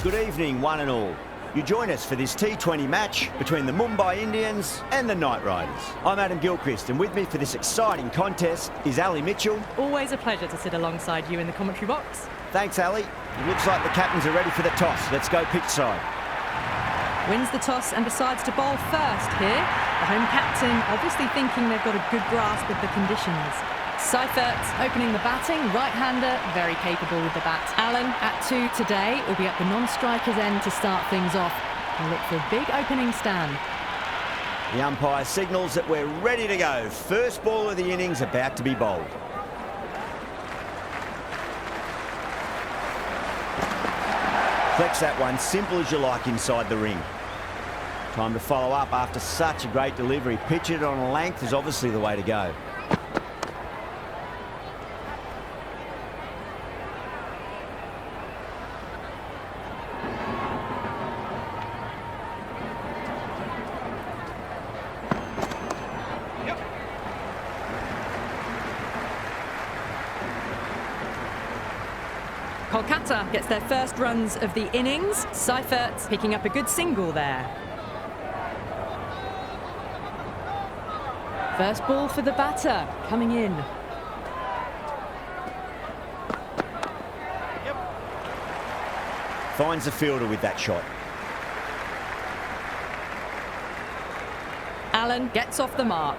Good evening, one and all. You join us for this T20 match between the Mumbai Indians and the Knight Riders. I'm Adam Gilchrist, and with me for this exciting contest is Ali Mitchell. Always a pleasure to sit alongside you in the commentary box. Thanks, Ali. It looks like the captains are ready for the toss. Let's go pitch side. Wins the toss and decides to bowl first here. The home captain obviously thinking they've got a good grasp of the conditions. Seifert opening the batting, right-hander, very capable with the bat. Allen at 2 today will be at the non-striker's end to start things off. He'll look for a big opening stand. The umpire signals that we're ready to go. First ball of the innings about to be bowled. Flex that one, simple as you like inside the ring. Time to follow up after such a great delivery. Pitch it on a length is obviously the way to go. Kolkata gets their first runs of the innings. Seifert picking up a good single there. First ball for the batter, coming in. Finds the fielder with that shot. Allen gets off the mark.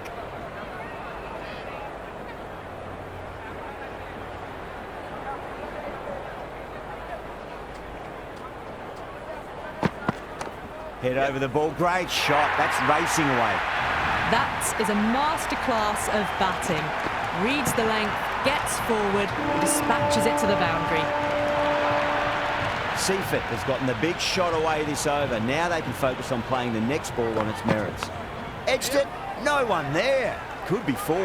Head over the ball, great shot, that's racing away. That is a masterclass of batting. Reads the length, gets forward, dispatches it to the boundary. Seifert has gotten the big shot away this over. Now they can focus on playing the next ball on its merits. Edged it, no one there. Could be 4.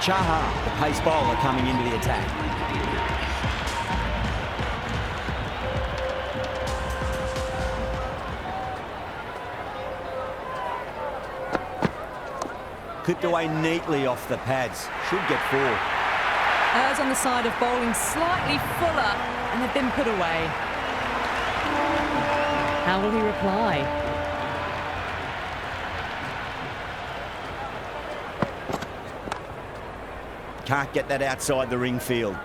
Chaha, the pace bowler, coming into the attack. Clipped away neatly off the pads. Should get 4. Errs on the side of bowling slightly fuller, and they've been put away. How will he reply? Can't get that outside the ring field.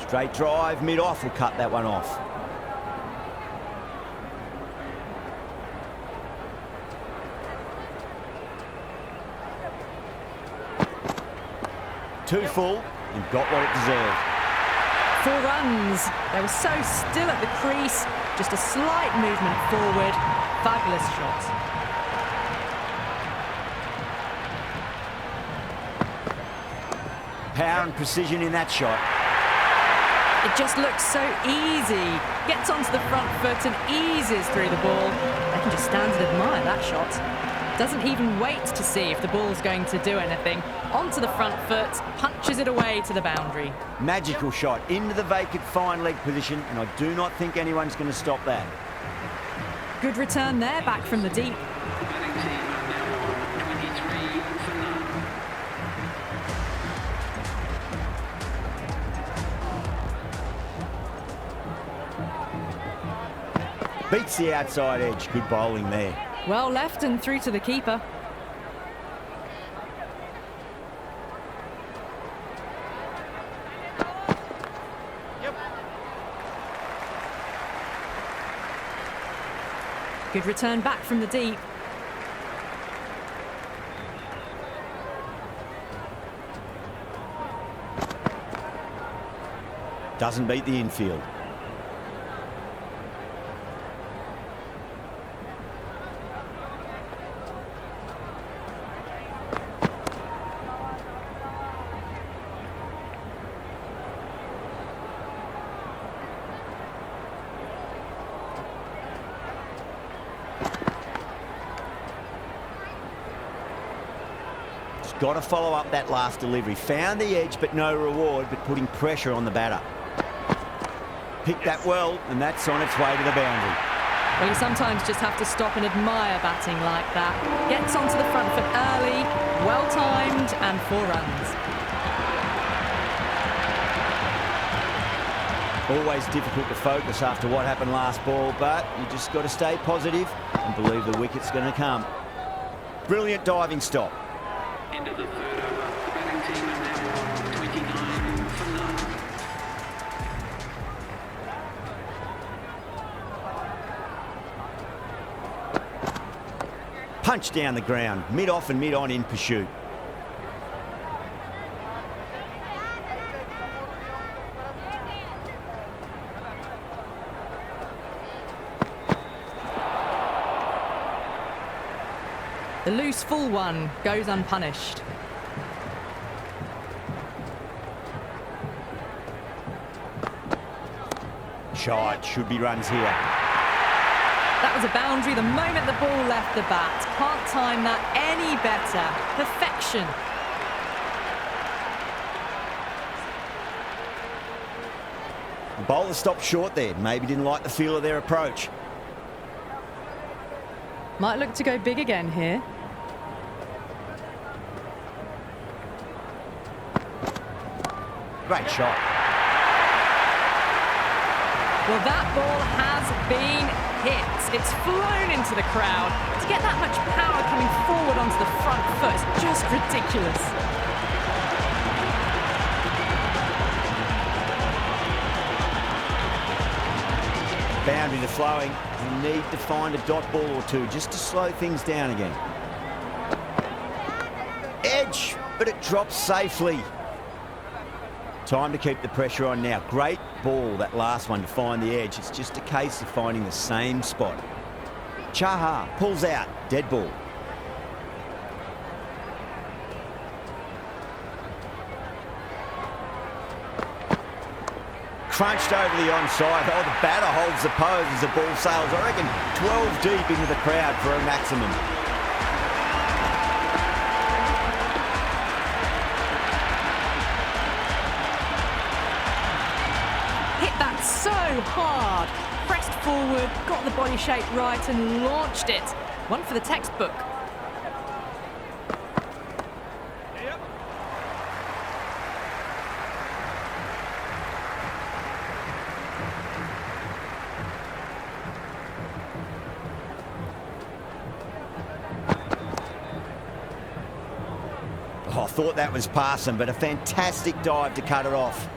Straight drive, mid-off will cut that one off. Too full and got what it deserved. 4 runs. They were so still at the crease. Just a slight movement forward. Fabulous shot. Power and precision in that shot. It just looks so easy. Gets onto the front foot and eases through the ball. They can just stand and admire that shot. Doesn't even wait to see if the ball's going to do anything. Onto the front foot, punches it away to the boundary. Magical shot into the vacant fine leg position, and I do not think anyone's going to stop that. Good return there, back from the deep. Beats the outside edge. Good bowling there. Well left and through to the keeper. Good return back from the deep. Doesn't beat the infield. got to follow up that last delivery. Found the edge, but no reward, but putting pressure on the batter. Picked that well, and that's on its way to the boundary. Well, you sometimes just have to stop and admire batting like that. Gets onto the front foot early, well-timed, and 4 runs. Always difficult to focus after what happened last ball, but you just got to stay positive and believe the wicket's going to come. Brilliant diving stop. End of the 3rd over. The batting team are now 29 for 9. Punch down the ground, mid-off and mid-on in pursuit. The loose full one goes unpunished. Shot, should be runs here. That was a boundary the moment the ball left the bat. Can't time that any better. Perfection. The bowler stopped short there. Maybe didn't like the feel of their approach. Might look to go big again here. Great shot. Well, that ball has been hit. It's flown into the crowd. To get that much power coming forward onto the front foot is just ridiculous. Boundary to flowing. You need to find a dot ball or two just to slow things down again. Edge, but it drops safely. Time to keep the pressure on now. Great ball, that last one, to find the edge. It's just a case of finding the same spot. Chaha pulls out, dead ball. Crunched over the onside. Oh, the batter holds the pose as the ball sails, I reckon, 12 deep into the crowd for a maximum. So hard. Pressed forward, got the body shape right and launched it. One for the textbook. Oh, I thought that was passing, but a fantastic dive to cut it off.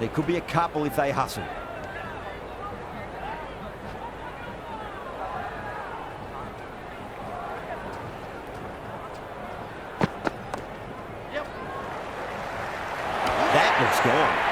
There could be a couple if they hustle. That looks gone.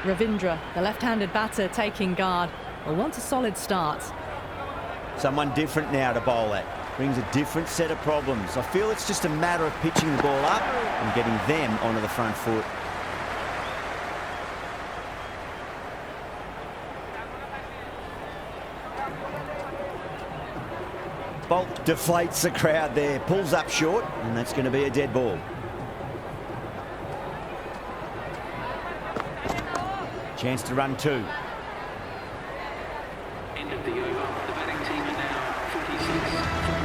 Ravindra, the left-handed batter, taking guard. Will want a solid start. Someone different now to bowl at. Brings a different set of problems. I feel it's just a matter of pitching the ball up and getting them onto the front foot. Bolt deflates the crowd there, pulls up short, and that's going to be a dead ball. Chance to run 2. End of the over. The batting team are now 46 for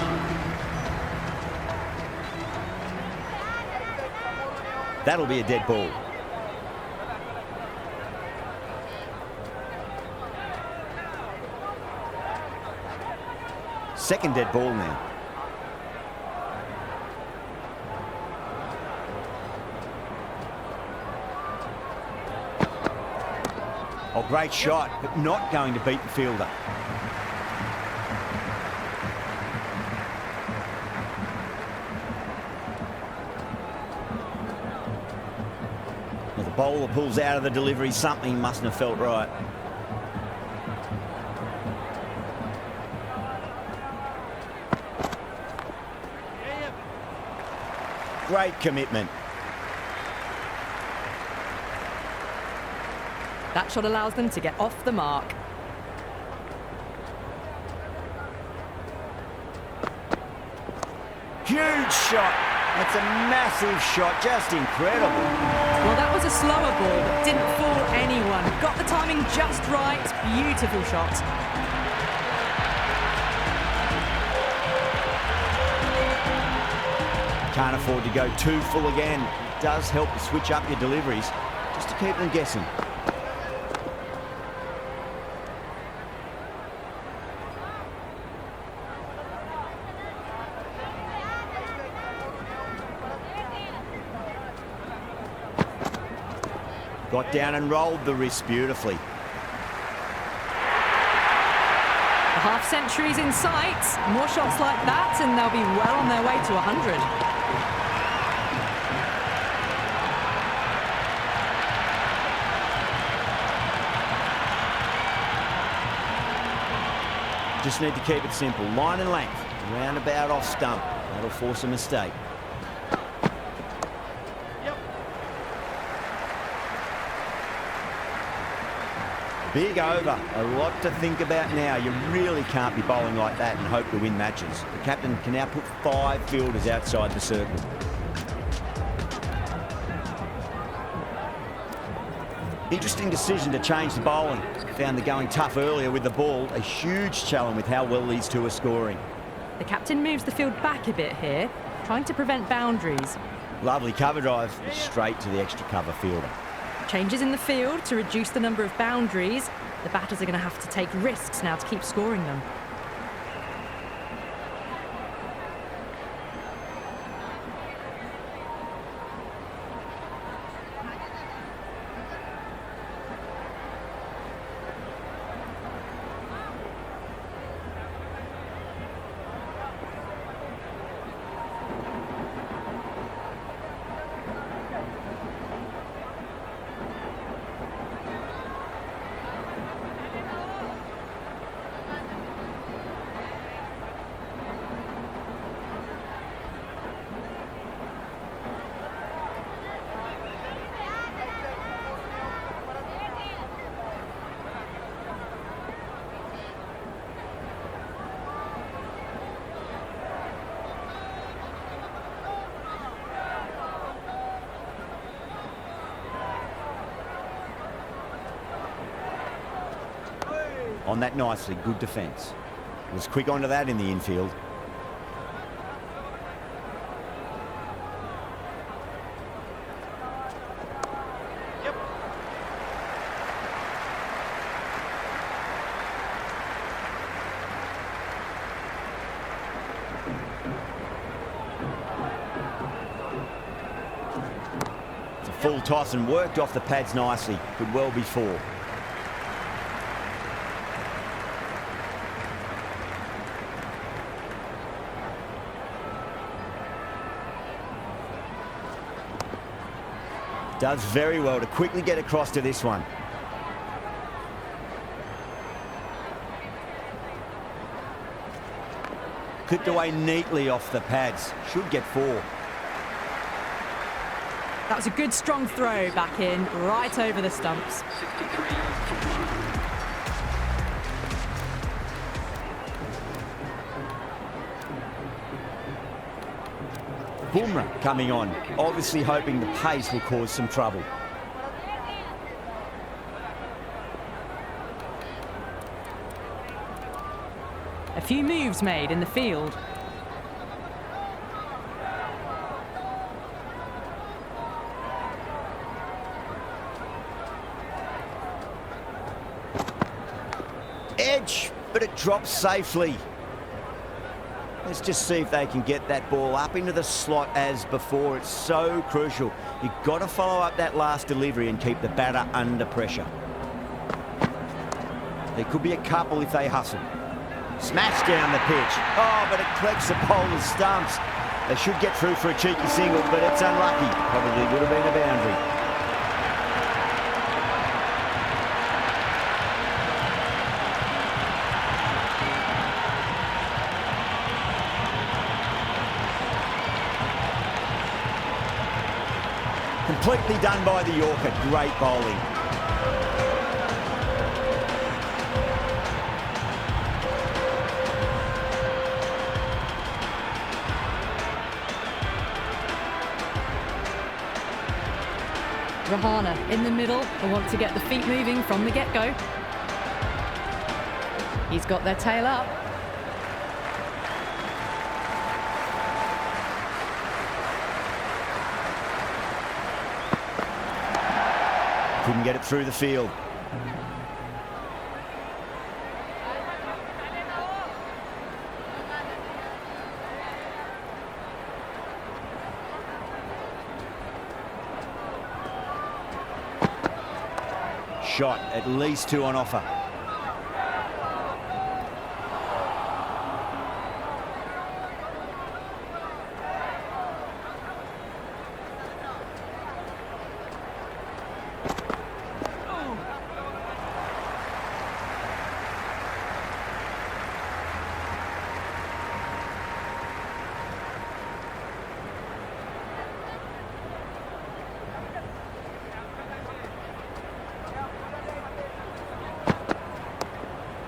9. That'll be a dead ball. Second dead ball now. Oh, great shot, but not going to beat the fielder. Well, the bowler pulls out of the delivery. Something mustn't have felt right. Great commitment. That shot allows them to get off the mark. Huge shot. That's a massive shot, just incredible. Well, that was a slower ball, but didn't fool anyone. Got the timing just right. Beautiful shot. Can't afford to go too full again. It does help to switch up your deliveries, just to keep them guessing. Got down and rolled the wrist beautifully. The half century's in sight. More shots like that and they'll be well on their way to 100. Just need to keep it simple. Line and length. Roundabout off stump. That'll force a mistake. Big over. A lot to think about now. You really can't be bowling like that and hope to win matches. The captain can now put 5 fielders outside the circle. Interesting decision to change the bowling. Found the going tough earlier with the ball. A huge challenge with how well these two are scoring. The captain moves the field back a bit here, trying to prevent boundaries. Lovely cover drive, straight to the extra cover fielder. Changes in the field to reduce the number of boundaries. The batters are going to have to take risks now to keep scoring them. On that nicely, good defence. Was quick onto that in the infield. It's a full toss and worked off the pads nicely. Could well be 4. Does very well to quickly get across to this one. Clipped away neatly off the pads. Should get 4. That was a good strong throw back in, right over the stumps. 63 for 1. Bumrah coming on, obviously hoping the pace will cause some trouble. A few moves made in the field. Edge, but it drops safely. Let's just see if they can get that ball up into the slot as before. It's so crucial. You've got to follow up that last delivery and keep the batter under pressure. There could be a couple if they hustle. Smash down the pitch. Oh, but it collects the bowler's stumps. They should get through for a cheeky single, but it's unlucky. Probably would have been a boundary. Completely done by the Yorker. Great bowling. Rahana in the middle. They want to get the feet moving from the get-go. He's got their tail up. Couldn't get it through the field. Shot, at least 2 on offer.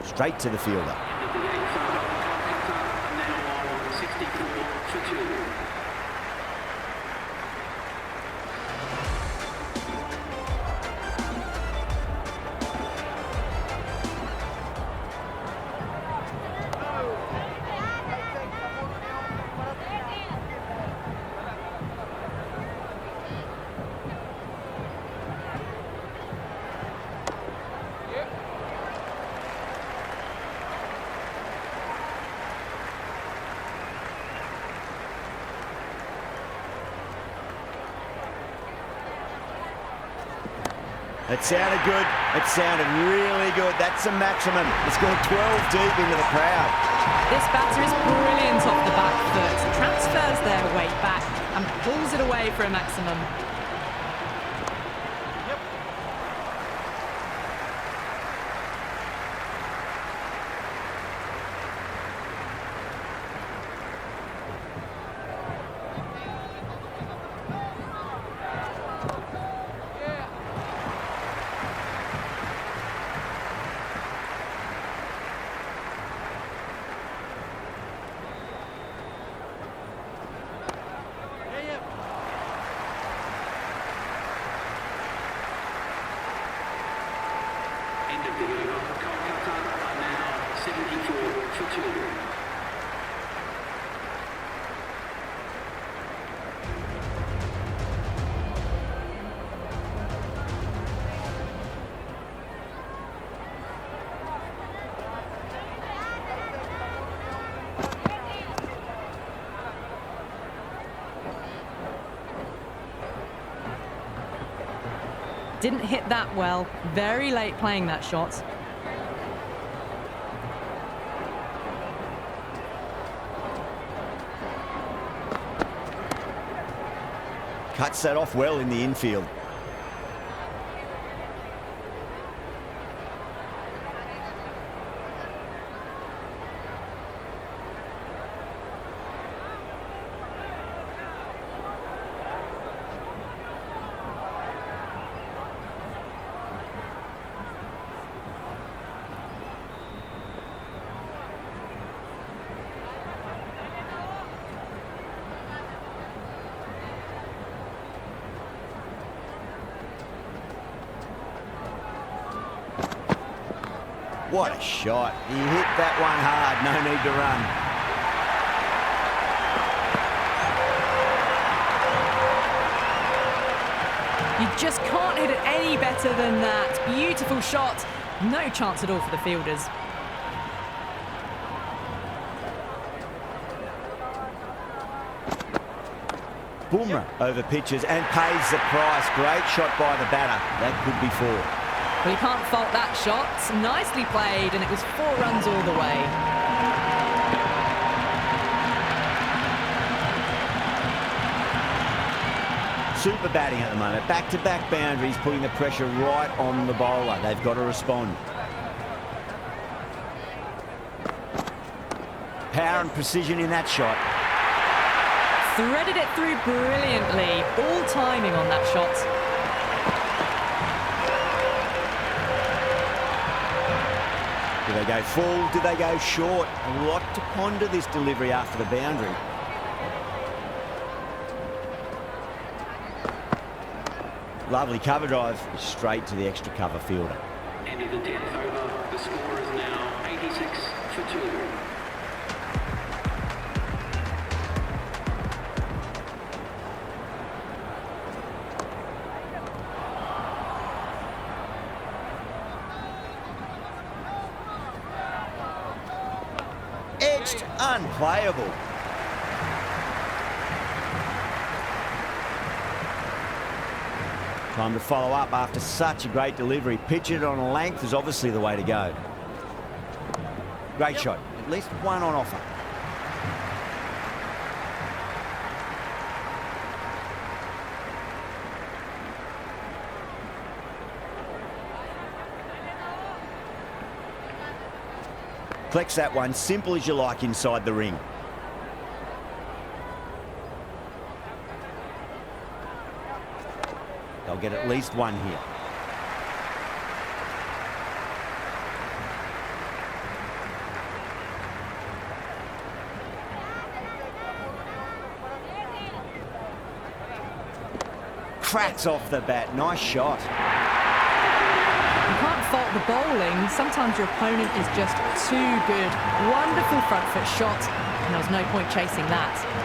Straight to the fielder. Now 64 for 2. It sounded good. It sounded really good. That's a maximum. It's gone 12 deep into the crowd. This batter is brilliant off the back foot. Transfers their weight back and pulls it away for a maximum. End of the over. Kolkata are now 74 for 2. Didn't hit that well. Very late playing that shot. Cuts that off well in the infield. What a shot. He hit that one hard. No need to run. You just can't hit it any better than that. Beautiful shot. No chance at all for the fielders. Boomerang over pitches and pays the price. Great shot by the batter. That could be 4. Well, you can't fault that shot. Nicely played, and it was 4 runs all the way. Super batting at the moment. Back-to-back boundaries, putting the pressure right on the bowler. They've got to respond. Power and precision in that shot. Threaded it through brilliantly. All timing on that shot. Do they go full? Do they go short? A lot to ponder this delivery after the boundary. Lovely cover drive, straight to the extra cover fielder. End of the 10th over. The score is now 86 for 2. Edged, unplayable. Time to follow up after such a great delivery. Pitch it on a length is obviously the way to go. Great shot. At least one on offer. Flex that one, simple as you like inside the ring. They'll get at least one here. Cracks off the bat. Nice shot. You can't fault the bowling. Sometimes your opponent is just too good. Wonderful front foot shot, and there was no point chasing that.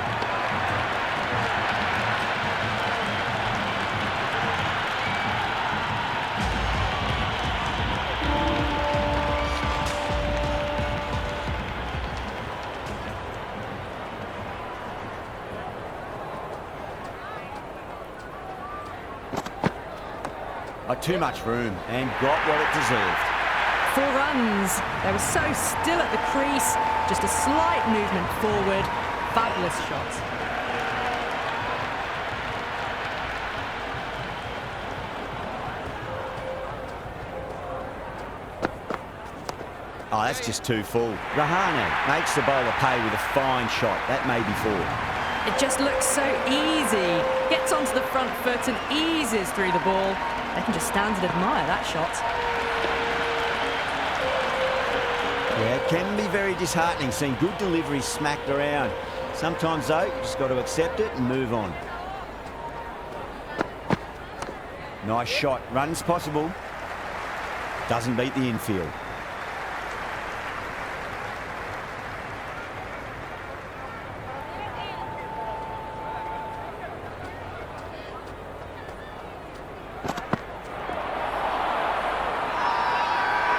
Too much room and got what it deserved. 4 runs. They were so still at the crease. Just a slight movement forward. Fabulous shot. Oh, that's just too full. Rahane makes the bowler pay with a fine shot. That may be 4. It just looks so easy. Gets onto the front foot and eases through the ball. They can just stand and admire that shot. Yeah, it can be very disheartening seeing good deliveries smacked around. Sometimes, though, you just got to accept it and move on. Nice shot. Runs possible. Doesn't beat the infield.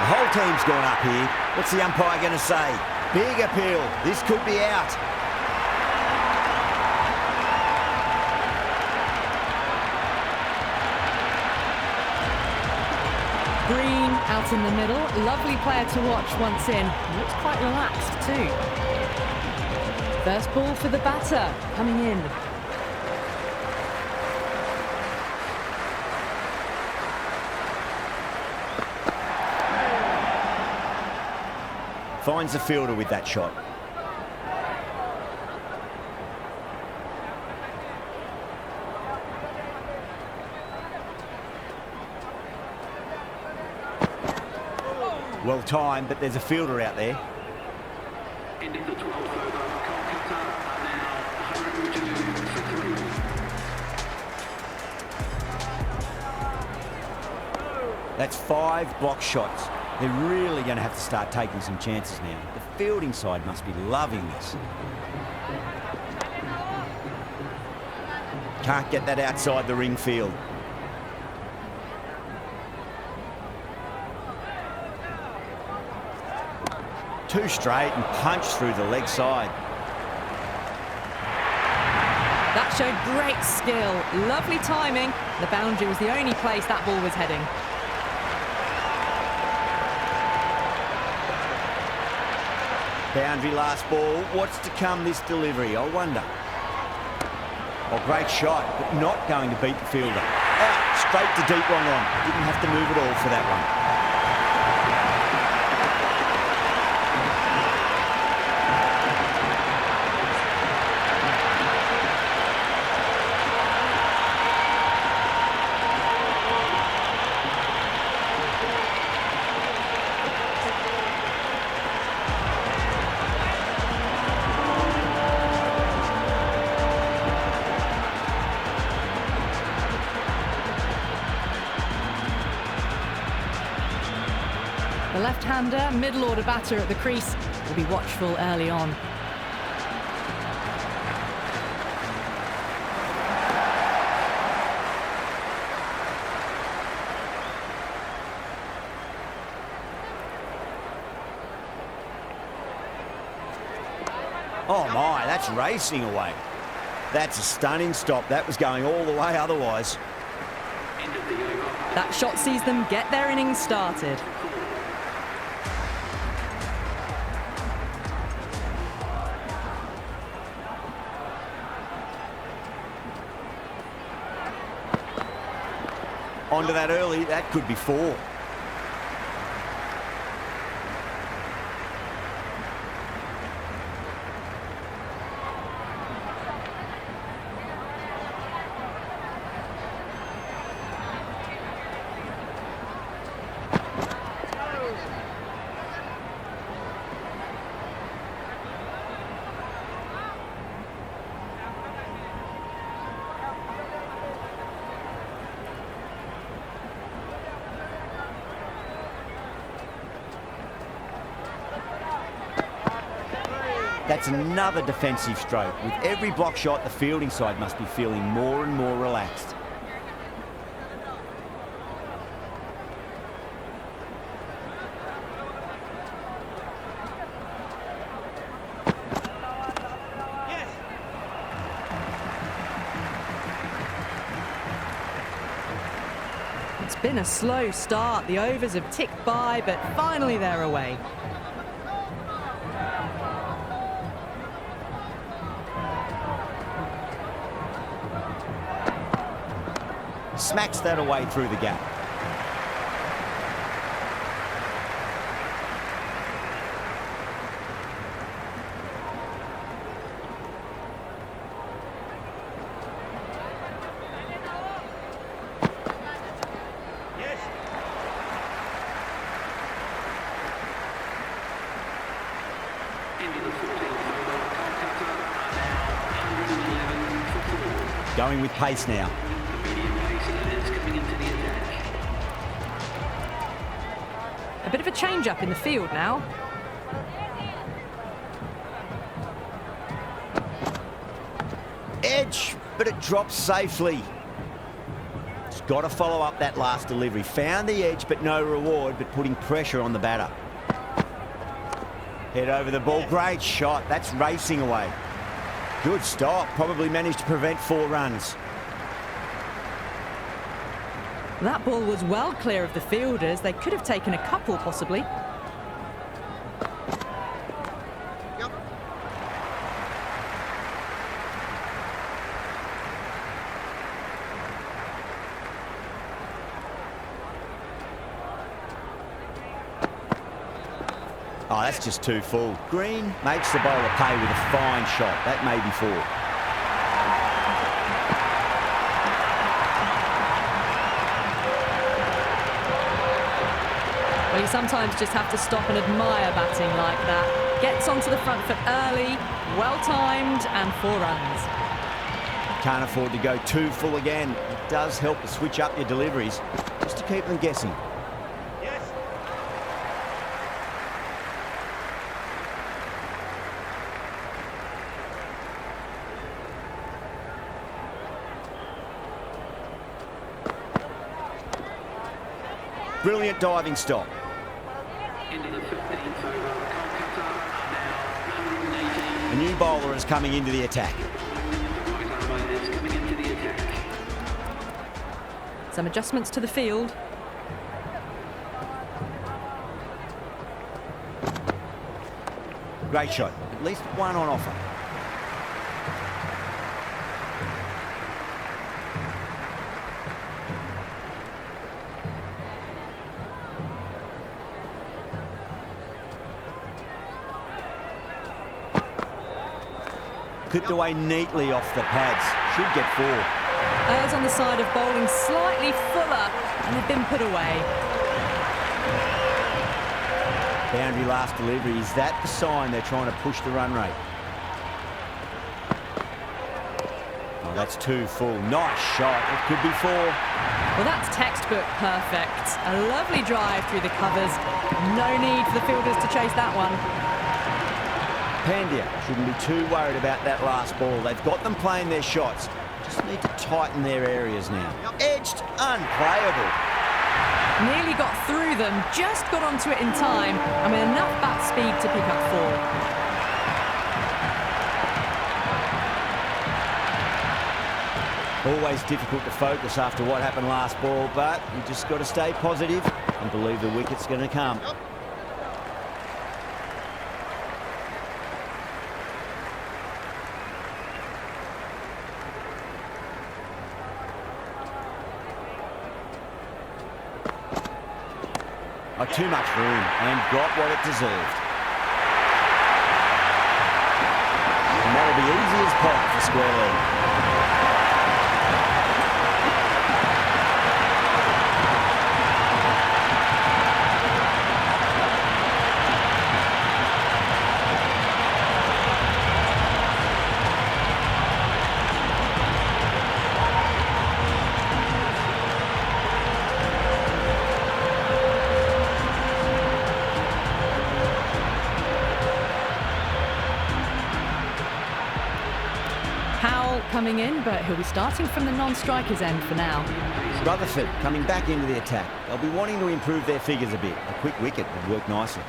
The whole team's gone up here. What's the umpire going to say? Big appeal. This could be out. Green out in the middle. Lovely player to watch once in. Looks quite relaxed too. First ball for the batter coming in. Finds the fielder with that shot. Well timed, but there's a fielder out there. End of the 12th over. Kolkata are now 102 for 3. That's 5 block shots. They're really going to have to start taking some chances now. The fielding side must be loving this. Can't get that outside the ring field. Too straight and punched through the leg side. That That showed great skill, lovely timing. The boundary was the only place that ball was heading. Boundary last ball. What's to come this delivery, I wonder. Oh, great shot, but not going to beat the fielder. Out, straight to deep long on. Didn't have to move at all for that one. The left-hander, middle-order batter at the crease, will be watchful early on. Oh my, that's racing away. That's a stunning stop. That was going all the way otherwise. That shot sees them get their innings started. Onto that early, that could be 4. That's another defensive stroke. With every block shot, the fielding side must be feeling more and more relaxed. It's been a slow start. The overs have ticked by, but finally they're away. Smacks that away through the gap. Going with pace now. A bit of a change-up in the field now. Edge, but it drops safely. Just got to follow up that last delivery. Found the edge, but no reward, but putting pressure on the batter. Head over the ball. Great shot. That's racing away. Good stop. Probably managed to prevent 4 runs. That ball was well clear of the fielders. They could have taken a couple, possibly. Yep. Oh, that's just too full. Green makes the bowler pay with a fine shot. That may be 4. Well, you sometimes just have to stop and admire batting like that. Gets onto the front foot early, well-timed, and 4 runs. Can't afford to go too full again. It does help to switch up your deliveries, just to keep them guessing. Brilliant diving stop. Into the 15th over, Kolkata now 118. A new bowler is coming into the attack. Right over this Some adjustments to the field. Great shot. At least one on offer. Clipped away neatly off the pads. Should get 4. Errs on the side of bowling slightly fuller, and they've been put away. Boundary last delivery. Is that the sign they're trying to push the run rate? Oh, that's 2 full. Nice shot. It could be 4. Well, that's textbook perfect. A lovely drive through the covers. No need for the fielders to chase that one. Pandya shouldn't be too worried about that last ball. They've got them playing their shots. Just need to tighten their areas now. Edged, unplayable. Nearly got through them, just got onto it in time, and with enough bat speed to pick up 4. Always difficult to focus after what happened last ball, but you just got to stay positive and believe the wicket's going to come. Oh, too much room and got what it deserved. And that'll be easy as pie for square leg. Coming in, but he'll be starting from the non-striker's end for now. Rutherford coming back into the attack. They'll be wanting to improve their figures a bit. A quick wicket would work nicely.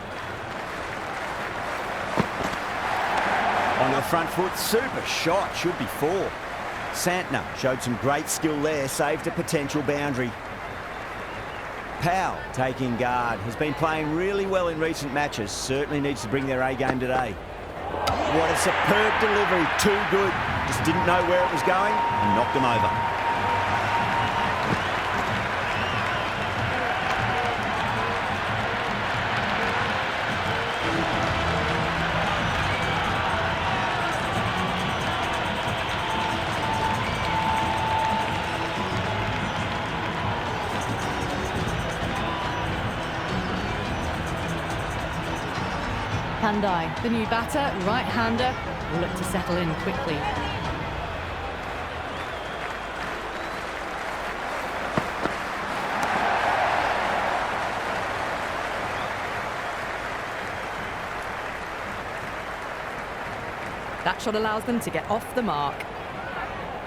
Onto the front foot, super shot, should be 4. Santner showed some great skill there, saved a potential boundary. Powell taking guard, has been playing really well in recent matches, certainly needs to bring their A game today. What a superb delivery, too good. Just didn't know where it was going and knocked him over. Pandai, the new batter, right-hander, will look to settle in quickly. That shot allows them to get off the mark.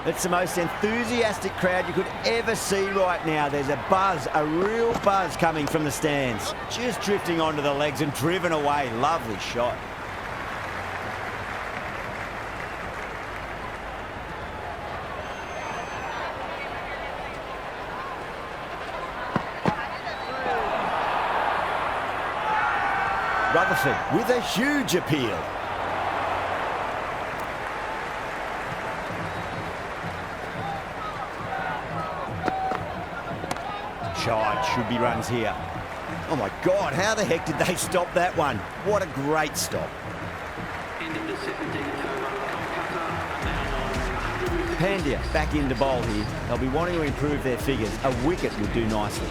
It's the most enthusiastic crowd you could ever see right now. There's a buzz, a real buzz coming from the stands. Just drifting onto the legs and driven away. Lovely shot. Rutherford with a huge appeal. Should be runs here. Oh my God, how the heck did they stop that one? What a great stop. Ending the 17th over, Kolkata. Pandya back into bowl here. They'll be wanting to improve their figures. A wicket would do nicely.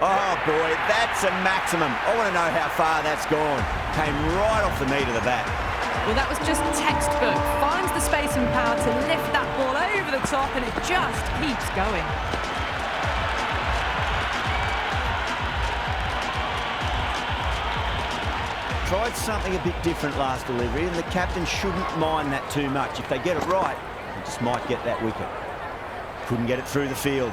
Oh boy, that's a maximum. I want to know how far that's gone. Came right off the meat of the bat. Well, that was just textbook. Finds the space and power to lift that ball over the top, and it just keeps going. tried something a bit different last delivery, and the captain shouldn't mind that too much. If they get it right, they just might get that wicket. Couldn't get it through the field.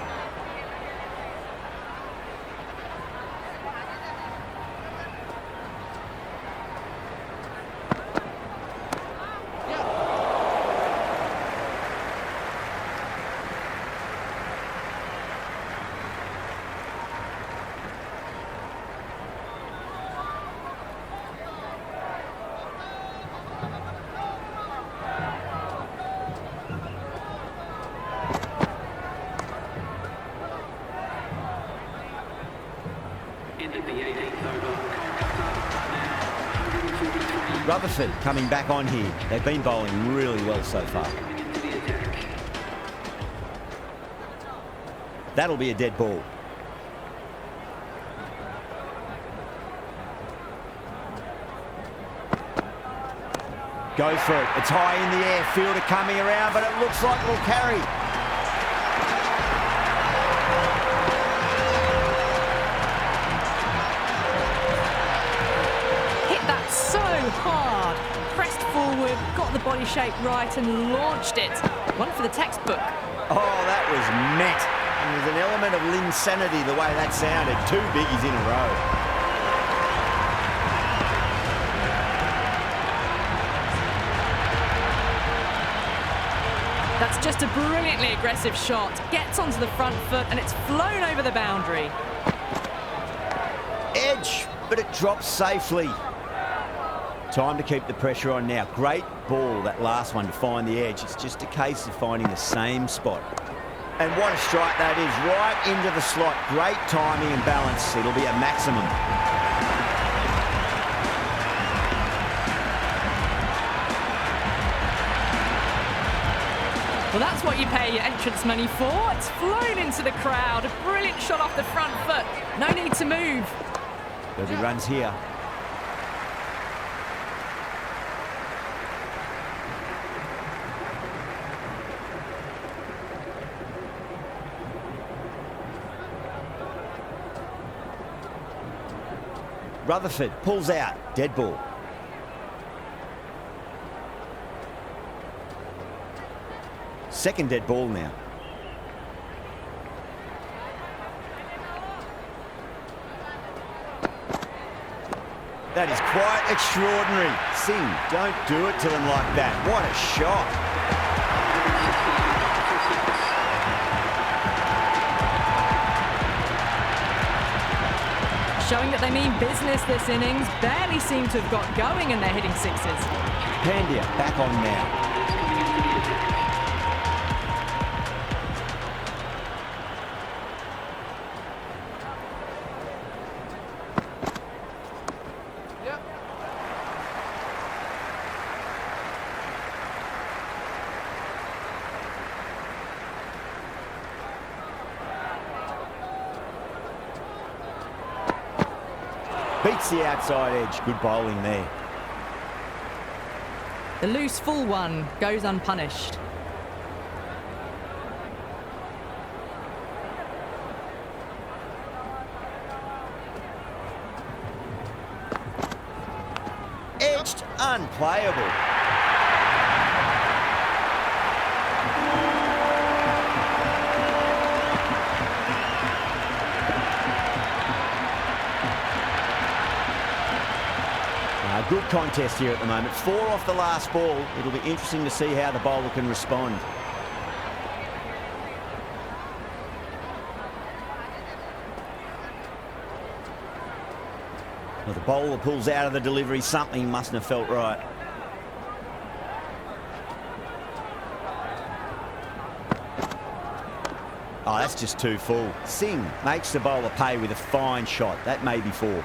Ended the 18th over. Kolkata now 143. Rutherford coming back on here. They've been bowling really well so far. Coming into the attack. That'll be a dead ball. Go for it. It's high in the air. Fielder coming around, but it looks like it'll carry. Hit that so hard. Pressed forward, got the body shape right and launched it. One for the textbook. Oh, that was met. And there's an element of insanity the way that sounded. Two biggies in a row. That's just a brilliantly aggressive shot. Gets onto the front foot and it's flown over the boundary. Edge, but it drops safely. Time to keep the pressure on now. Great ball, that last one, to find the edge. It's just a case of finding the same spot. And what a strike that is, right into the slot. Great timing and balance. It'll be a maximum. Well, that's what you pay your entrance money for. It's flown into the crowd. A brilliant shot off the front foot. No need to move. There'll be runs here. Rutherford pulls out. Dead ball. Second dead ball now. That is quite extraordinary. Singh, don't do it to them like that. What a shot. Showing that they mean business this innings. Barely seem to have got going and they're hitting sixes. Pandya back on now. Beats the outside edge. Good bowling there. The loose full one goes unpunished. Edged, unplayable. Good contest here at the moment. 4 off the last ball. It'll be interesting to see how the bowler can respond. Well, the bowler pulls out of the delivery. Something mustn't have felt right. Oh, that's just too full. Singh makes the bowler pay with a fine shot. That may be 4.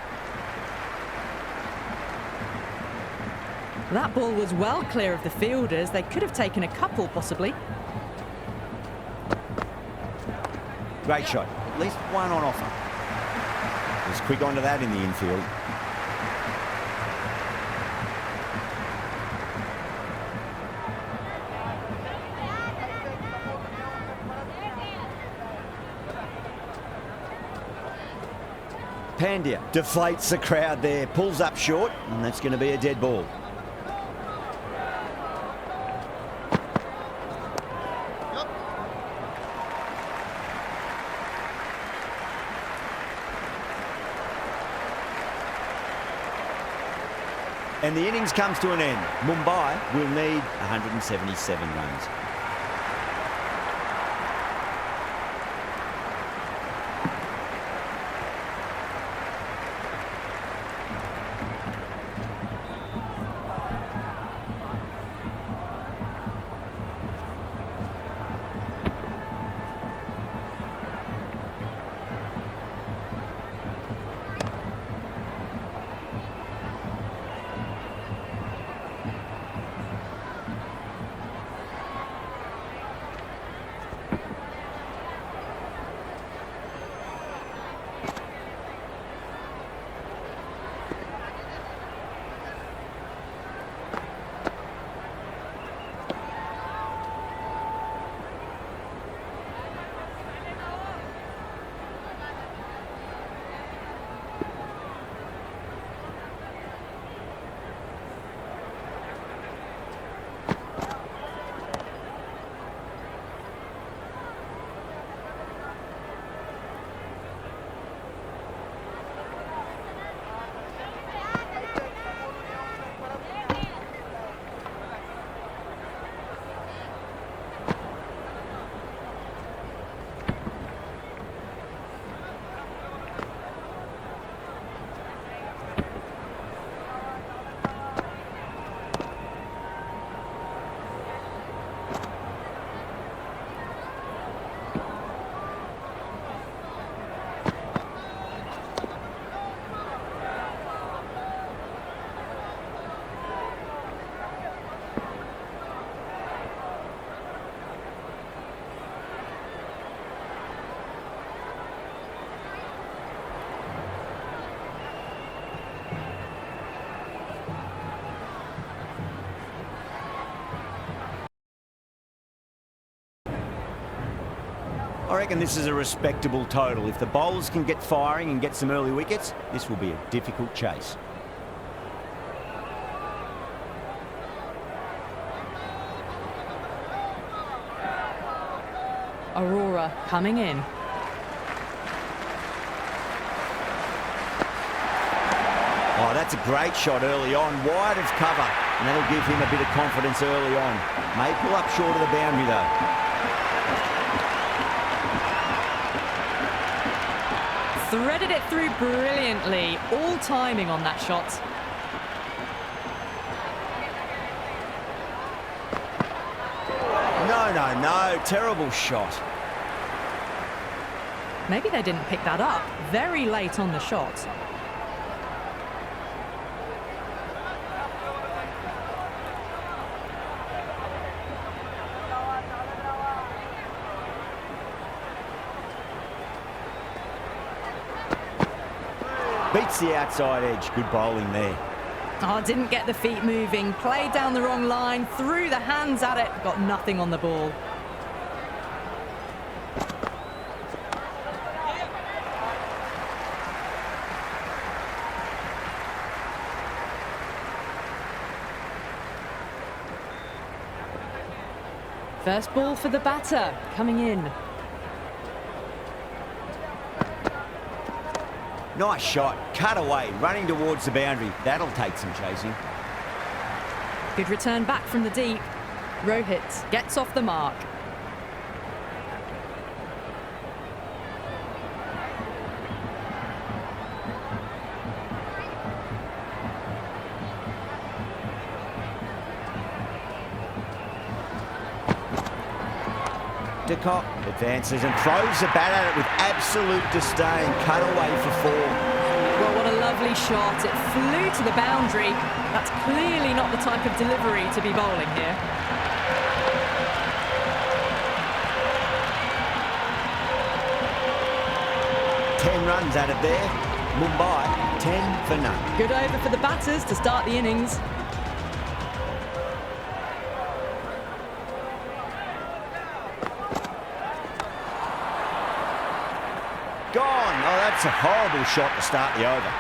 That ball was well clear of the fielders. They could have taken a couple, possibly. Great shot. At least one on offer. Was quick onto that in the infield. Pandya deflates the crowd there, pulls up short, and that's going to be a dead ball. And the innings comes to an end. Mumbai will need 177 runs. I reckon this is a respectable total. If the bowlers can get firing and get some early wickets, this will be a difficult chase. Aurora coming in. Oh, that's a great shot early on, wide of cover, and that'll give him a bit of confidence early on. May pull up short of the boundary though. Threaded it through brilliantly. All timing on that shot. No. Terrible shot. Maybe they didn't pick that up. Very late on the shot. Beats the outside edge. Good bowling there. Oh, didn't get the feet moving. Played down the wrong line. Threw the hands at it. Got nothing on the ball. First ball for the batter. Coming in. Nice shot, cut away, running towards the boundary. That'll take some chasing. Good return back from the deep. Rohit gets off the mark. De Kock advances and throws the bat at it with absolute disdain. Cut away for four. Well, what a lovely shot. It flew to the boundary. That's clearly not the type of delivery to be bowling here. Runs at it there. Mumbai, 10 for none. Good over for the batters to start the innings. Gone. Oh, That's a horrible shot to start the over.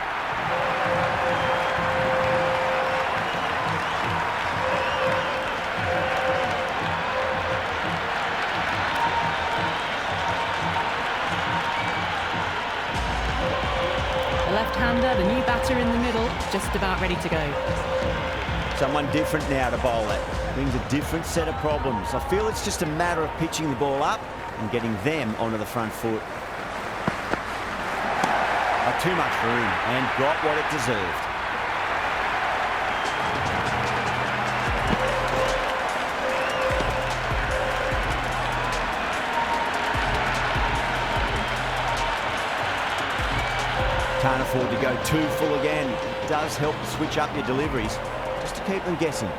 The left-hander, the new batter in the middle, just about ready to go. Someone different now to bowl at. Brings a different set of problems. I feel it's just a matter of pitching the ball up and getting them onto the front foot. Too much room and got what it deserved. Can't afford to go too full again. It does help to switch up your deliveries just to keep them guessing.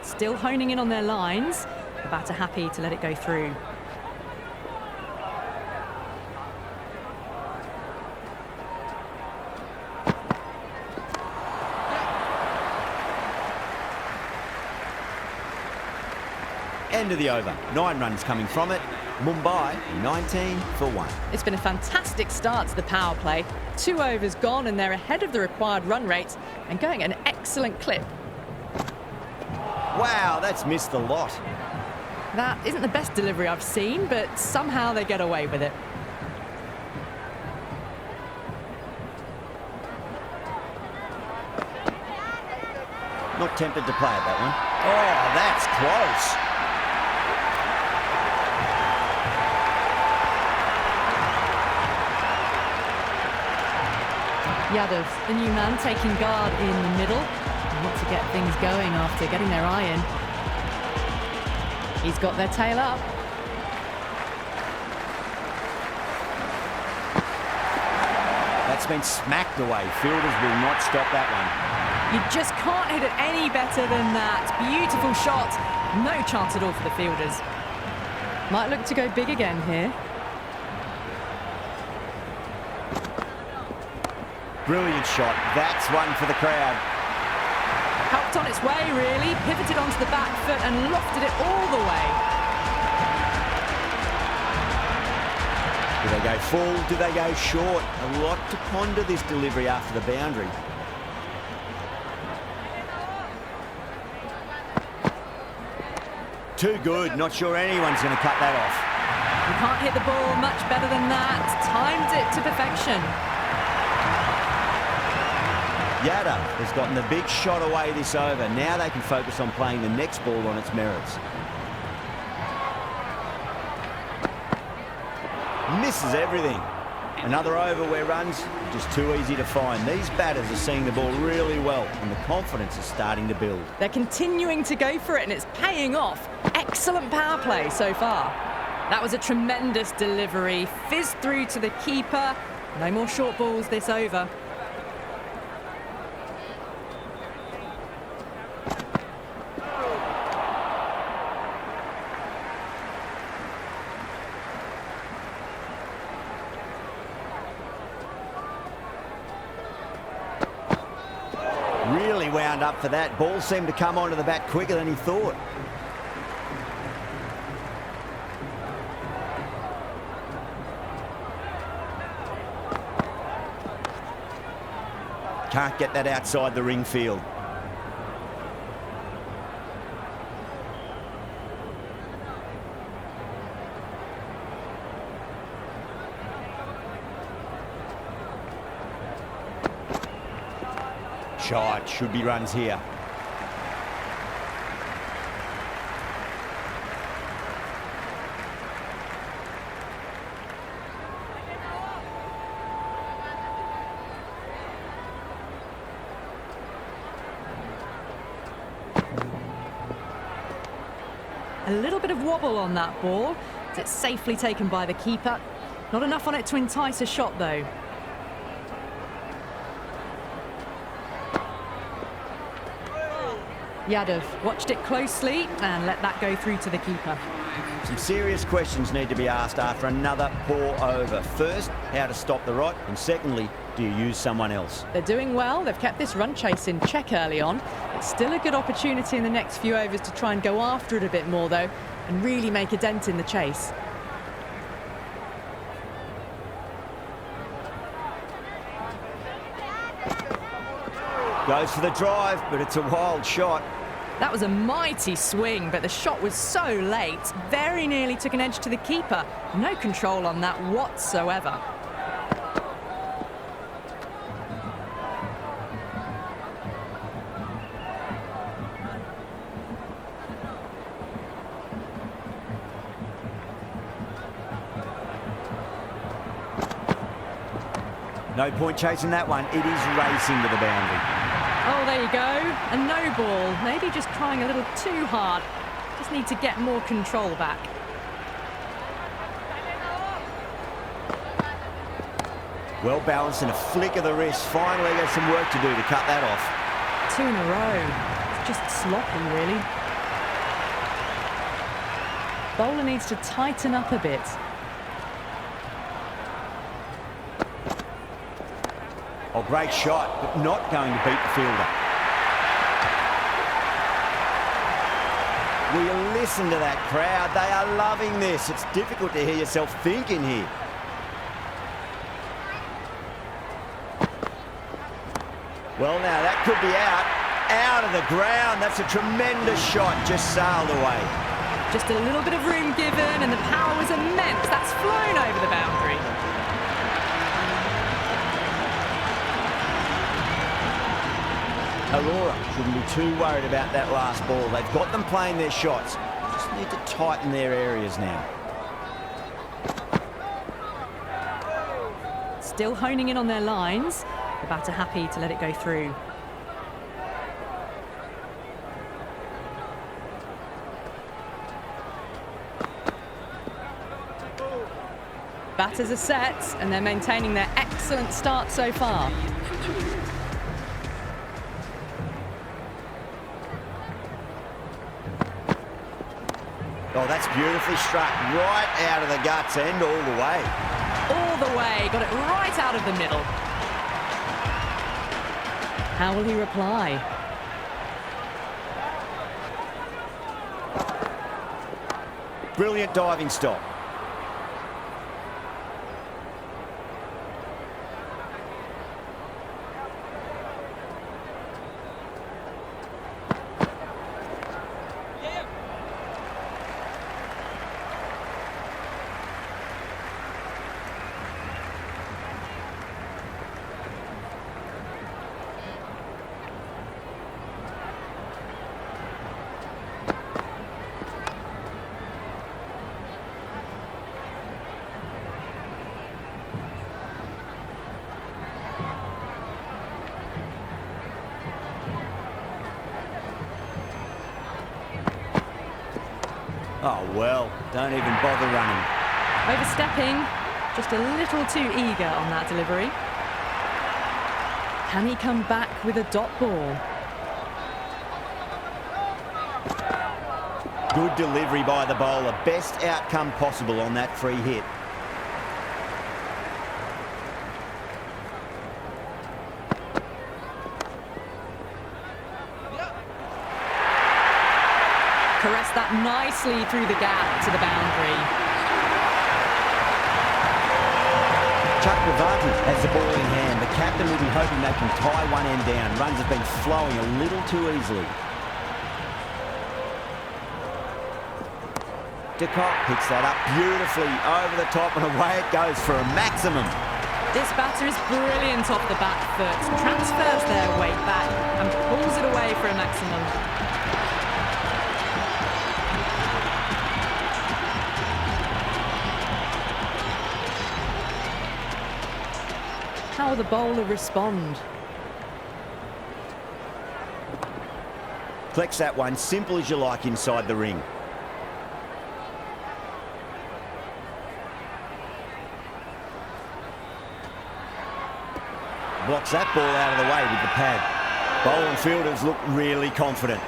Still honing in on their lines. The batter happy to let it go through. End of the over. 9 runs coming from it. Mumbai 19 for 1. It's been a fantastic start to the power play. 2 overs gone and they're ahead of the required run rate and going at an excellent clip. Wow, that's missed the lot. That isn't the best delivery I've seen, but somehow they get away with it. Not tempted to play at that one. Oh, that's close. Yadav, the new man, taking guard in the middle. They want to get things going after getting their eye in. He's got their tail up. That's been smacked away. Fielders will not stop that one. You just can't hit it any better than that. Beautiful shot. No chance at all for the fielders. Might look to go big again here. Brilliant shot. That's one for the crowd. Helped on its way, really. Pivoted onto the back foot and lofted it all the way. Do they go full? Do they go short? A lot to ponder this delivery after the boundary. Too good. Not sure anyone's going to cut that off. You can't hit the ball much better than that. Timed it to perfection. Yadav has gotten the big shot away this over. Now they can focus on playing the next ball on its merits. Misses everything. Another over where runs are just too easy to find. These batters are seeing the ball really well and the confidence is starting to build. They're continuing to go for it and it's paying off. Excellent power play so far. That was a tremendous delivery. Fizzed through to the keeper. No more short balls this over. Really wound up for that. Ball seemed to come onto the bat quicker than he thought. Can't get that outside the ring field. Shot, should be runs here. A little bit of wobble on that ball. It's safely taken by the keeper. Not enough on it to entice a shot, though. Yadav watched it closely and let that go through to the keeper. Some serious questions need to be asked after another poor over. First, how to stop the rot, and secondly, do you use someone else? They're doing well. They've kept this run chase in check early on. It's still a good opportunity in the next few overs to try and go after it a bit more, though, and really make a dent in the chase. Goes for the drive, but it's a wild shot. That was a mighty swing, but the shot was so late. Very nearly took an edge to the keeper. No control on that whatsoever. No point chasing that one. It is racing to the boundary. Oh, there you go. A no ball. Maybe just trying a little too hard. Just need to get more control back. Well balanced and a flick of the wrist. Finally got some work to do to cut that off. 2 in a row. It's just sloppy, really. Bowler needs to tighten up a bit. Oh, great shot, but not going to beat the fielder. Will you listen to that crowd? They are loving this. It's difficult to hear yourself thinking here. Well, now that could be out of the ground. That's a tremendous shot, just sailed away. Just a little bit of room given, and the power was immense. That's flown over the boundary. Aurora shouldn't be too worried about that last ball. They've got them playing their shots. Just need to tighten their areas now. Still honing in on their lines. The batter happy to let it go through. Batters are set, and they're maintaining their excellent start so far. Oh, that's beautifully struck right out of the guts end all the way. All the way, got it right out of the middle. How will he reply? Brilliant diving stop. Oh, well, don't even bother running. Overstepping, just a little too eager on that delivery. Can he come back with a dot ball? Good delivery by the bowler. Best outcome possible on that free hit. Caressed that nicely through the gap to the boundary. Chakravarti has the ball in hand. The captain will be hoping they can tie one end down. Runs have been flowing a little too easily. De Kock picks that up beautifully over the top, and away it goes for a maximum. This batter is brilliant off the back foot. Transfers their weight back and pulls it away for a maximum. How will the bowler respond? Collects that one, simple as you like inside the ring. Blocks that ball out of the way with the pad. Bowling fielders look really confident.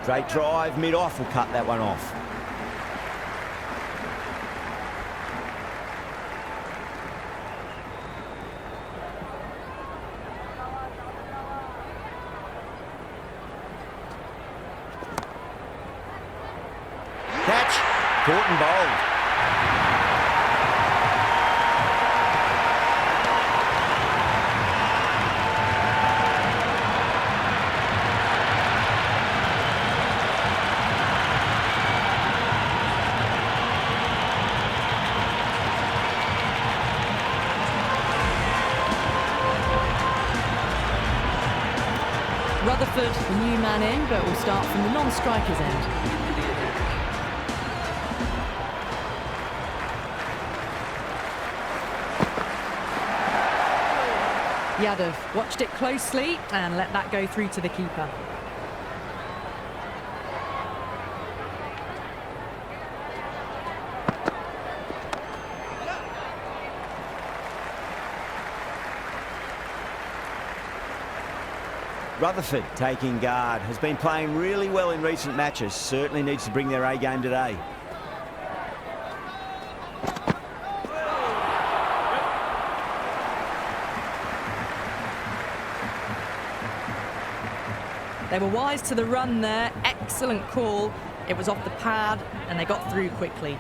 Straight drive, mid-off will cut that one off. Catch, caught and bowled. Rutherford, the new man in, but will start from the non-striker's end. Yadav watched it closely and let that go through to the keeper. Rutherford taking guard, has been playing really well in recent matches, certainly needs to bring their A game today. They were wise to the run there, excellent call. It was off the pad and they got through quickly.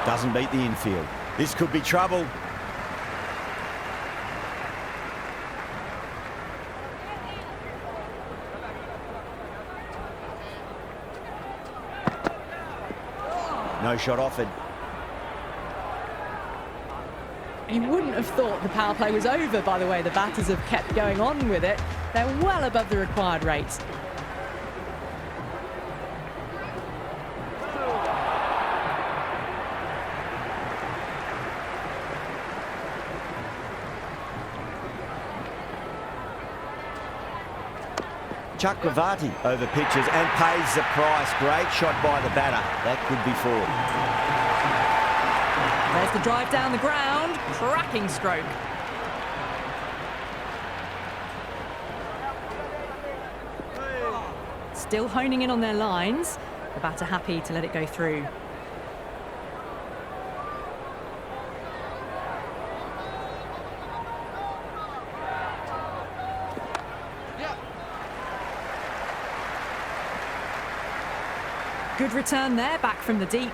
Doesn't beat the infield. This could be trouble. No shot offered. You wouldn't have thought the power play was over by the way the batters have kept going on with it. They're well above the required rate. Chakravarti over pitches and pays the price. Great shot by the batter. That could be four. There's the drive down the ground. Cracking stroke. Still honing in on their lines. The batter happy to let it go through. Good return there, back from the deep.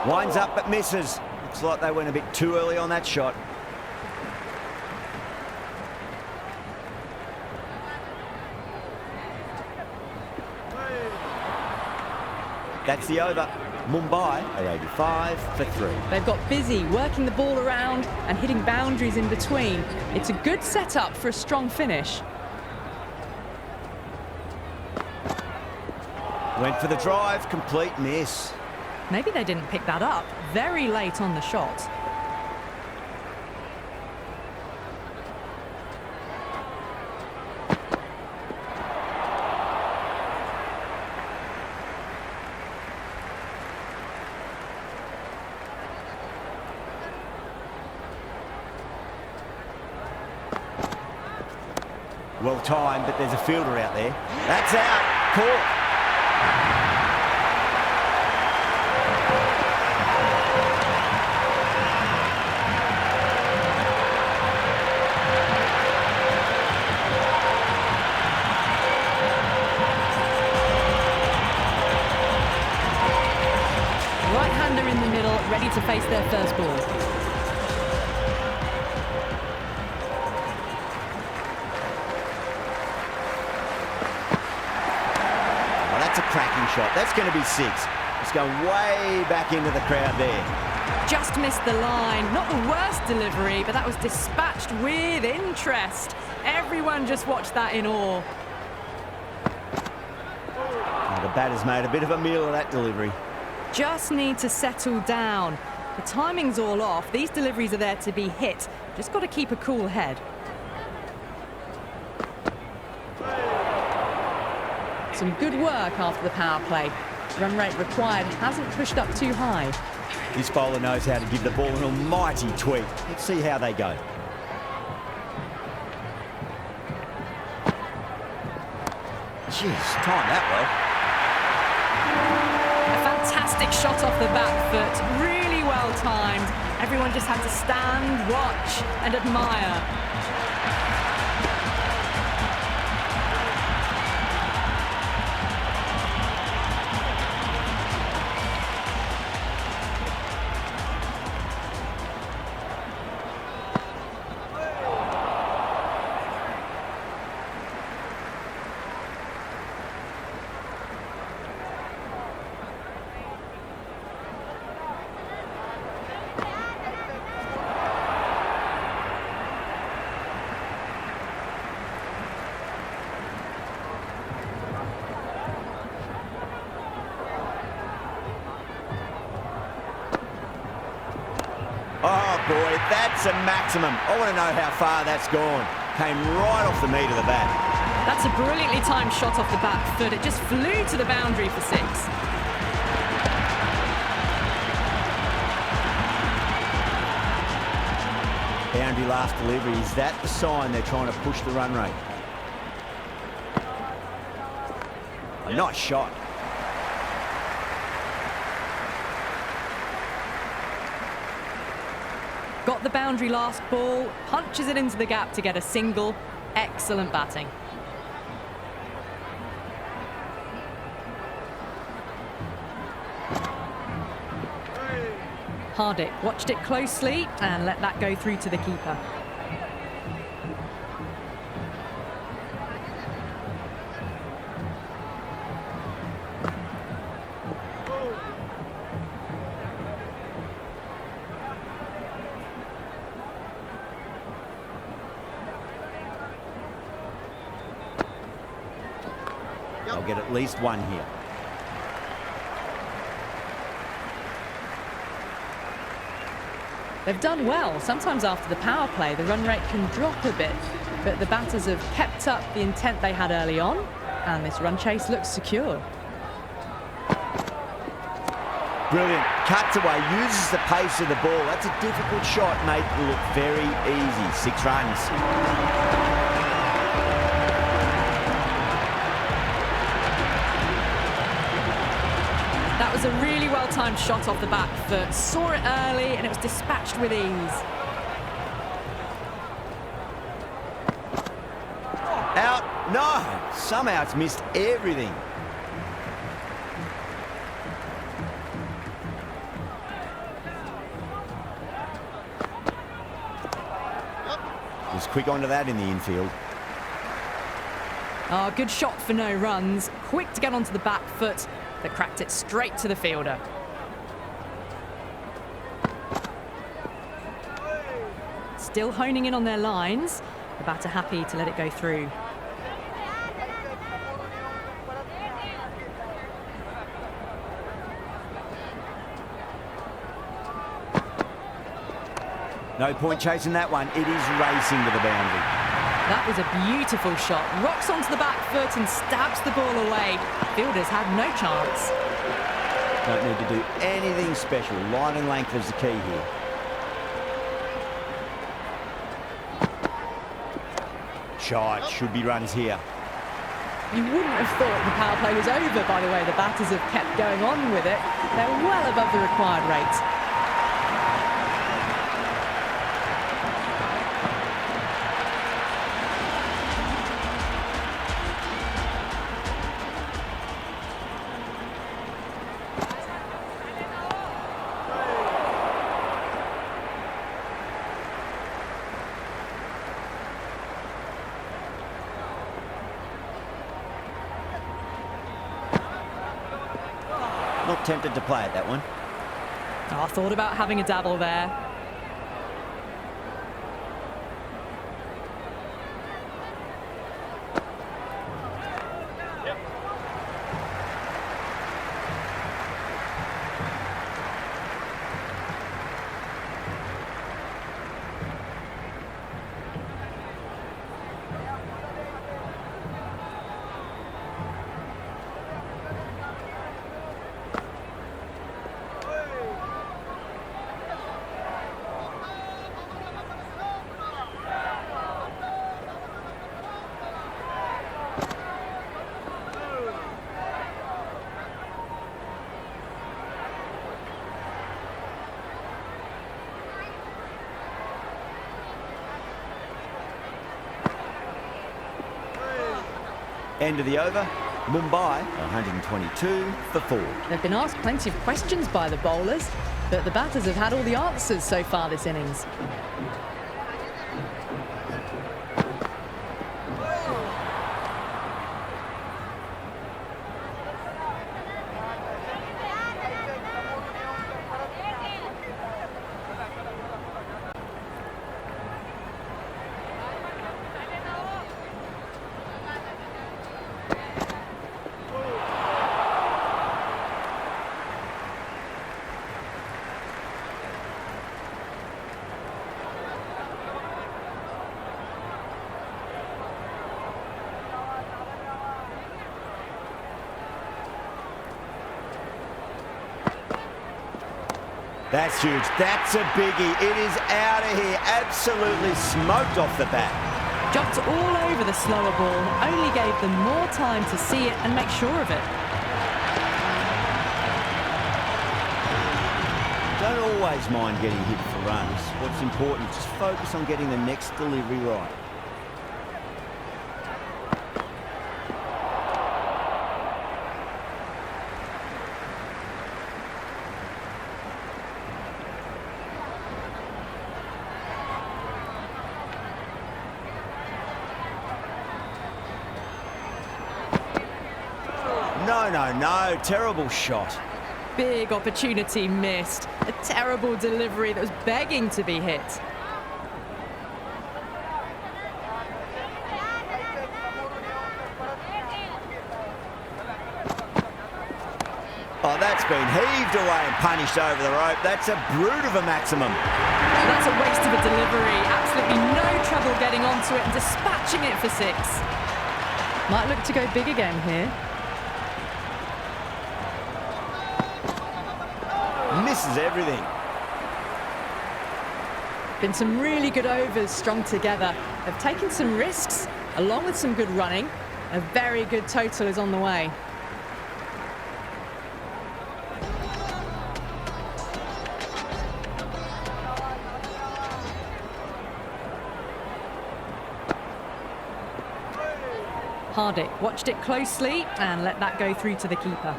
Winds up but misses. Looks like they went a bit too early on that shot. That's the over. Mumbai are 85 for 3. They've got busy working the ball around and hitting boundaries in between. It's a good setup for a strong finish. Went for the drive, complete miss. Maybe they didn't pick that up very late on the shot. Well timed, but there's a fielder out there. That's out. Caught. shot. That's going to be 6. It's going way back into the crowd there. Just missed the line. Not the worst delivery, but that was dispatched with interest. Everyone just watched that in awe. Oh, the batter's made a bit of a meal of that delivery. Just need to settle down. The timing's all off. These deliveries are there to be hit. Just got to keep a cool head. Some good work after the power play. Run rate required hasn't pushed up too high. This bowler knows how to give the ball an almighty tweak. Let's see how they go. Jeez, timed that A fantastic shot off the back foot. Really well timed. Everyone just had to stand, watch and admire. Oh boy, that's a maximum. I want to know how far that's gone. Came right off the meat of the bat. That's a brilliantly timed shot off the back foot. It just flew to the boundary for 6. Boundary last delivery. Is that the sign they're trying to push the run rate? A nice shot. Got the boundary last ball, punches it into the gap to get a single. Excellent batting. Hardick watched it closely and let that go through to the keeper. They'll get at least one here. They've done well. Sometimes after the power play, the run rate can drop a bit, but the batters have kept up the intent they had early on, and this run chase looks secure. Brilliant. Cuts away, uses the pace of the ball. That's a difficult shot, mate. It look very easy. 6 runs. That was a really well-timed shot off the back foot. Saw it early and it was dispatched with ease. Out. No. Somehow it's missed everything. Was quick onto that in the infield. Oh, good shot for no runs. Quick to get onto the back foot. That cracked it straight to the fielder. Still honing in on their lines. The batter happy to let it go through. No point chasing that one. It is racing to the boundary. That was a beautiful shot. Rocks onto the back foot and stabs the ball away. Fielders had no chance. Don't need to do anything special. Line and length is the key here. Shot. Should be runs here. You wouldn't have thought the power play was over by the way the batters have kept going on with it. They're well above the required rate. looked tempted to play it, that one. Oh, I thought about having a dabble there. End of the over. Mumbai 122 for 4. They've been asked plenty of questions by the bowlers, but the batters have had all the answers so far this innings. That's huge. That's a biggie. It is out of here. Absolutely smoked off the bat. Jumped all over the slower ball, only gave them more time to see it and make sure of it. Don't always mind getting hit for runs. What's important, just focus on getting the next delivery right. No. Terrible shot. Big opportunity missed. A terrible delivery that was begging to be hit. Oh, that's been heaved away and punished over the rope. That's a brute of a maximum. That's a waste of a delivery. Absolutely no trouble getting onto it and dispatching it for 6. Might look to go big again here. Misses everything. Been some really good overs strung together. They've taken some risks, along with some good running. A very good total is on the way. Hardik watched it closely and let that go through to the keeper.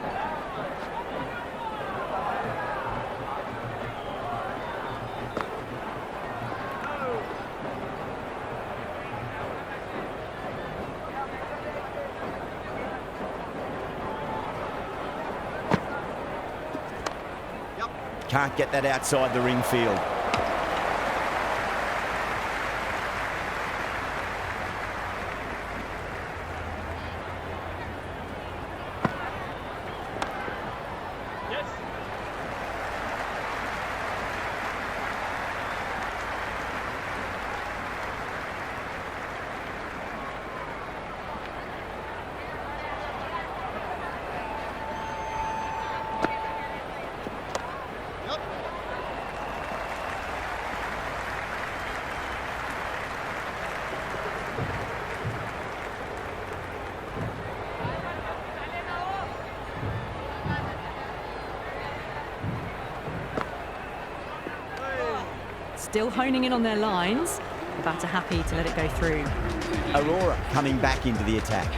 Can't get that outside the ring field. Still honing in on their lines. The batter happy to let it go through. Aurora coming back into the attack.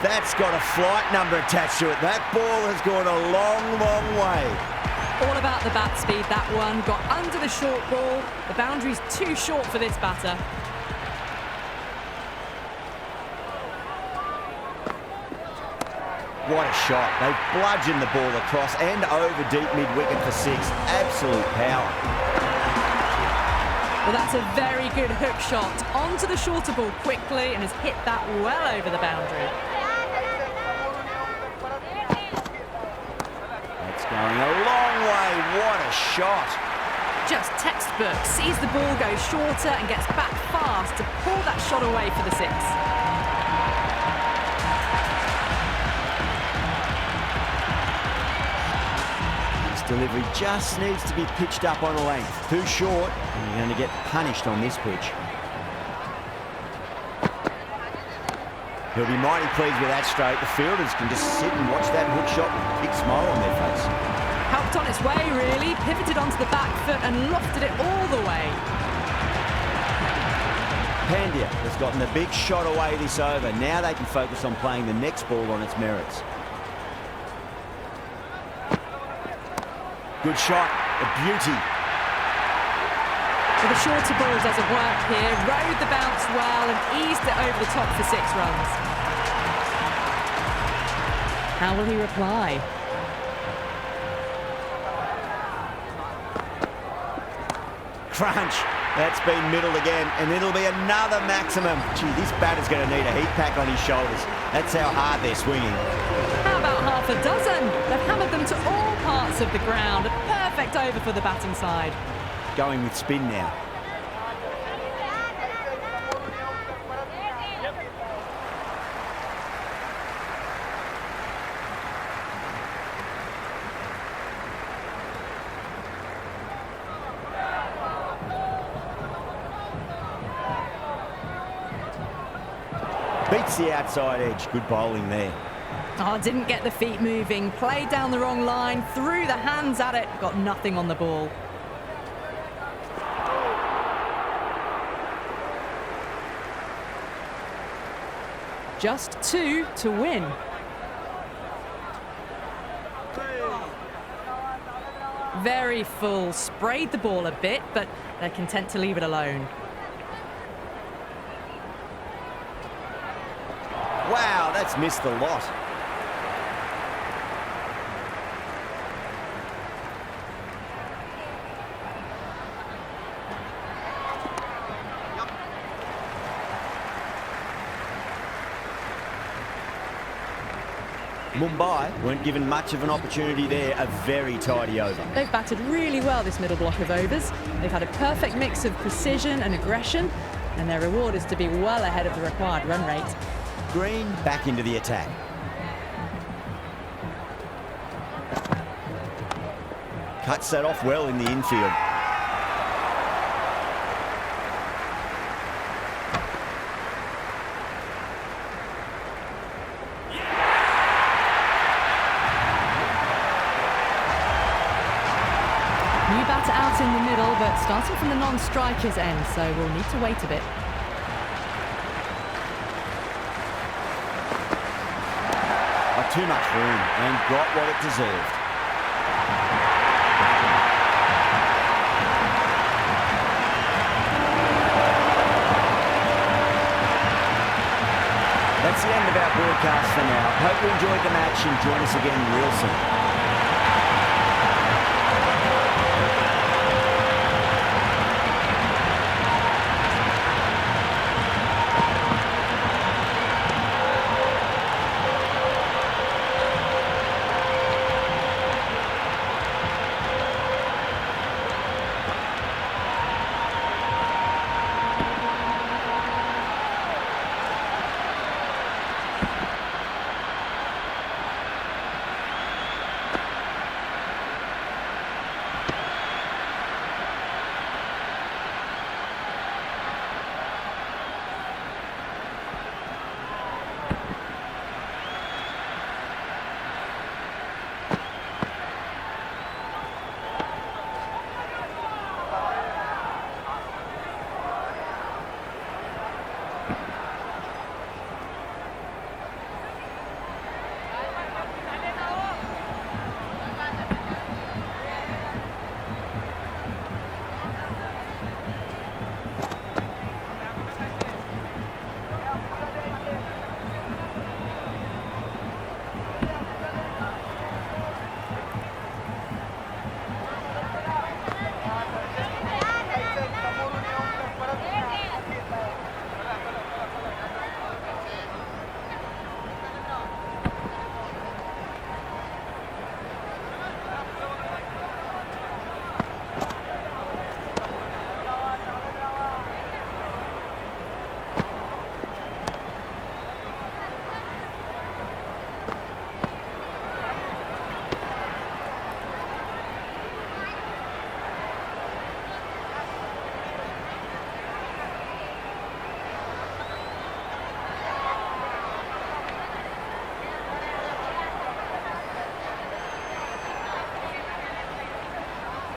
That's got a flight number attached to it. That ball has gone a long, long way. All about the bat speed, that one. Got under the short ball. The boundary's too short for this batter. What a shot. They've bludgeoned the ball across and over deep mid-wicket for 6. Absolute power. Well, that's a very good hook shot. Onto the shorter ball quickly and has hit that well over the boundary. That's going a long way. What a shot. Just textbook. Sees the ball go shorter and gets back fast to pull that shot away for the 6. Delivery just needs to be pitched up on a length. Too short, and you're going to get punished on this pitch. He'll be mighty pleased with that straight. The fielders can just sit and watch that hook shot with a big smile on their face. Helped on its way, really. Pivoted onto the back foot and lofted it all the way. Pandya has gotten the big shot away this over. Now they can focus on playing the next ball on its merits. Good shot, a beauty. So the shorter ball doesn't work here. Rode the bounce well and eased it over the top for 6 runs. How will he reply? Crunch. That's been middled again, and it'll be another maximum. Gee, this batter's going to need a heat pack on his shoulders. That's how hard they're swinging. How about half a dozen? They've hammered them to all parts of the ground. A perfect over for the batting side. Going with spin now. Beats the outside edge. Good bowling there. Oh, didn't get the feet moving. Played down the wrong line. Threw the hands at it. Got nothing on the ball. Just 2 to win. Very full. Sprayed the ball a bit, but they're content to leave it alone. Wow, that's missed a lot. Mumbai weren't given much of an opportunity there. A very tidy over. They've batted really well this middle block of overs. They've had a perfect mix of precision and aggression, and their reward is to be well ahead of the required run rate. Green back into the attack. Cuts that off well in the infield. New batter out in the middle, but starting from the non-striker's end, so we'll need to wait a bit. Too much room and got what it deserved. That's the end of our broadcast for now. Hope you enjoyed the match and join us again real soon.